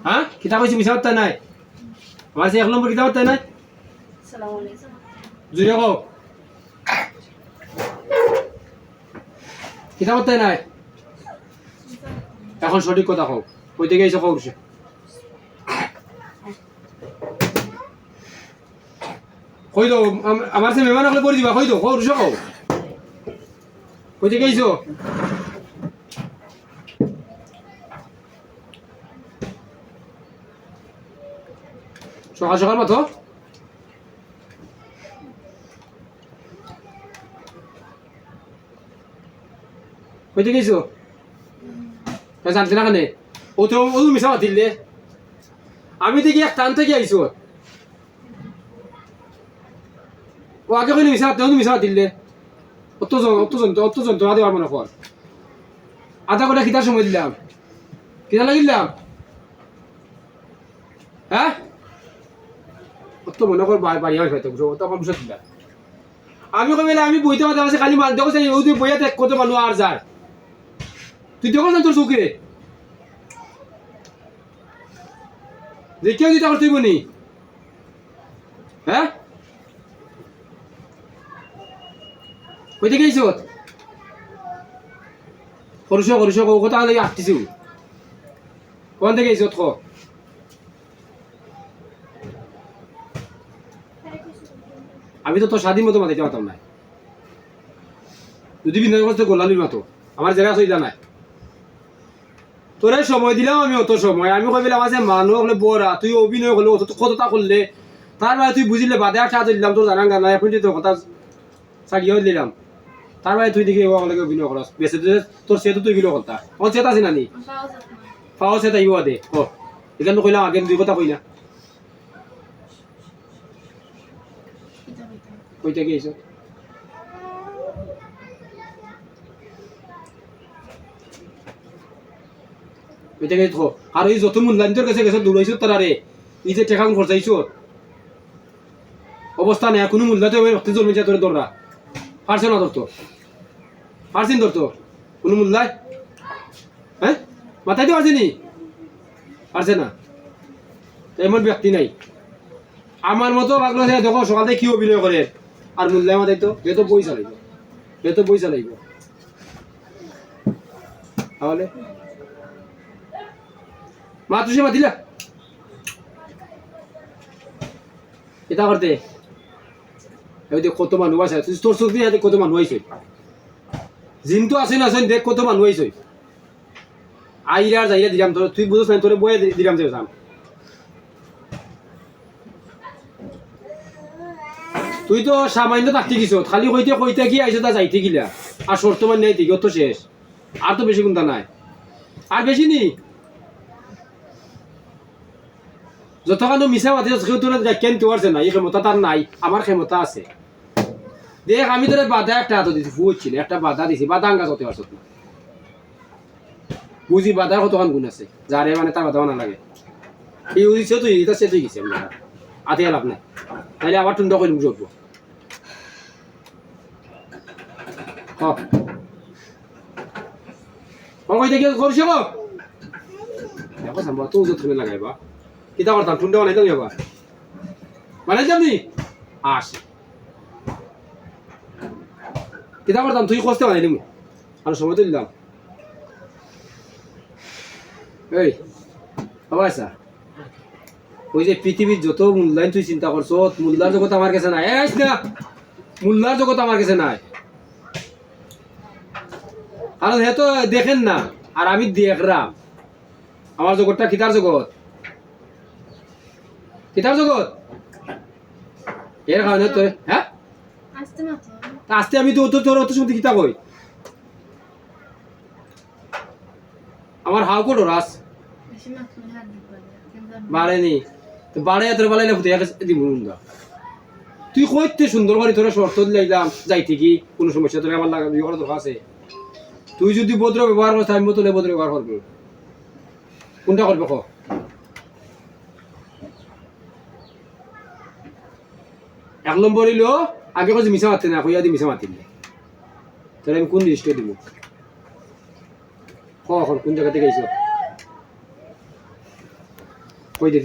হ্যাঁ কিতা কইছি মিছা কথা নাই আমার সে 1 নম্বর কিতা কথা নাই আসসালামু আলাইকুম জুড়ে কও কিতা কথা নাই এখন সঠিক কথা কও কইতে গেছো কও সে কই দাও আমার সে মেহমান হলে পড়ি দিবা কই দাও কও রুশো কও কইতে গেছো সকাল সকাল মতো কইতে গেছো জানতে না কেনে ও তো ও মিশা দিলে আমি দেখি এক টান থেকে আইসো ও আগে কইলে মিশা দিলে অতজন তো আদে পারবো না কর আধা ঘন্টা খিদার সময় দিলাম খিদা লাগিলাম হ্যাঁ অত মনে কর বাড়ি হয় হয়তো অত কম বুঝতে দিলাম আমি কইলে আমি বইতে পারতাম আছে খালি দেখো চাই ওই তুই বইয়াতে কত মানুষ আর যায় তুই দেখো না তোর চোখে দেখিও দিতে পারতুই বনি হ্যাঁ কইতে গেছ করছ কথা লাগে আসতেছি কোন থেকে গেছ ক আমি তো তোর স্বাধীন মতো মাথাইতে পারতাম না যদি বিনয় করতে গোলালির মতো আমার জায়গা সই জানায় তোরে সময় দিলাম আমি অত সময় আমি কইলাম আছে মানুষ হলে বড়া তুই অভিনয় করলে অত কতটা করলে তারপরে তুই বুঝলে বাদে একটা দিলাম তোর জানান গান এখন তোর কথা চাগিয়েও দিলাম তারপরে তুই দেখি আমাকে অভিনয় করস বেশি তোর সে তো তুই অভিনয় করতা আমার সেটা আছে নানি পাও সেটা ইউ দে ও এখানে কইলাম আগে দুই কথা কইলা কইতে গেছ কইতে গেছ আর এই যত মূল্যায়ন তোর কাছে গেছে দৌড়াইছো তারা রে এই যে টেকা খরচাইছো অবস্থা নেই কোনো মূল্য তো রক্তে জন্মে যা তোর দৌড়া পারছে না ধরতো পারছেন ধরতো কোনো মূল্যায় হ্যাঁ মাথায় তো পারছি নি পারছে না এমন ব্যক্তি নাই আমার মতো পাগল দেখো সকাল থেকে কি অভিনয় করে আর মূল্যায় মাথায় তো যেহেতু পয়সা লাগবে তাহলে মা তুই মাতিলা এটা করতে কত মানুষ আছে তুই তোর চোখ দিয়ে কত মানুষ আইছে জিনটো আছে না দেখ কত মানুষ আইছে আইরা যাইরা দিলাম তোর তুই বুঝছ না তোরে বয়ে দিলাম যে যাম তুই তো সামান্য থাকতে গেছ খালি কইতে কি আইছে তা যাইতে গিলা আর শর্তমান নেই ঠিক তো শেষ আর তো বেশি কোনটা নাই আর বেশি নি যতক্ষণ মিশা মাতি তোরা কেন তো পারছে না এই ক্ষমতা তার নাই আমার ক্ষমতা আছে দেখ আমি তোর বাধা একটা হাত দিছি বুঝছিল একটা বাধা দিছি বাধা আঙ্গাজ হতে পারছ না বুঝি বাধার কতক্ষণ গুণ আছে যারে মানে তার বাধা না লাগে এই উদিছে তুই এটা সে তুই গেছি আমরা আতে লাভ নাই তাইলে আবার টুন্ডা করে বুঝবো কইতে কি করছ গো দেখো সম্ভব তো উজত তুমি লাগাইবা কিতা করতাম টুন্ডা বানাইতাম যাবা বানাই যাবি আস কিতা করতাম তুই কষ্ট বানাই দিমু আর সময় তো দিলাম এই বাবা আচ্ছা ওই যে পৃথিবীর যত মূল্যায়ন তুই চিন্তা করছ মূল্যার জগৎ আমার কাছে নাই না মূল্যার জগৎ আমার কাছে নাই কারণ হে তো দেখেন না আর আমি দেখলাম আমার জগৎটা কিতার জগৎ এর কারণে তো হ্যাঁ আসতে আমি তো তোর অত শুনতে কিতা কই আমার হাও কোড রাস বাড়েনি তো বাড়ে তোর বাড়াইলে দিব তুই কইতে সুন্দর করে তোরা শর্ত দিলাম যাইতে কি কোনো সমস্যা তোর আমার লাগা বিয়ে করার দরকার আছে তুই যদি ভদ্র ব্যবহার করছ আমি তোলে ভদ্র ব্যবহার করবো কোনটা করবে ক এক নম্বর হইল আগে কাছে মিশা মারতে না কইয়া দি মিশা মাতিলে তাহলে আমি কোন দৃষ্টি দিব এখন কোন জায়গা থেকে আইছো কই দে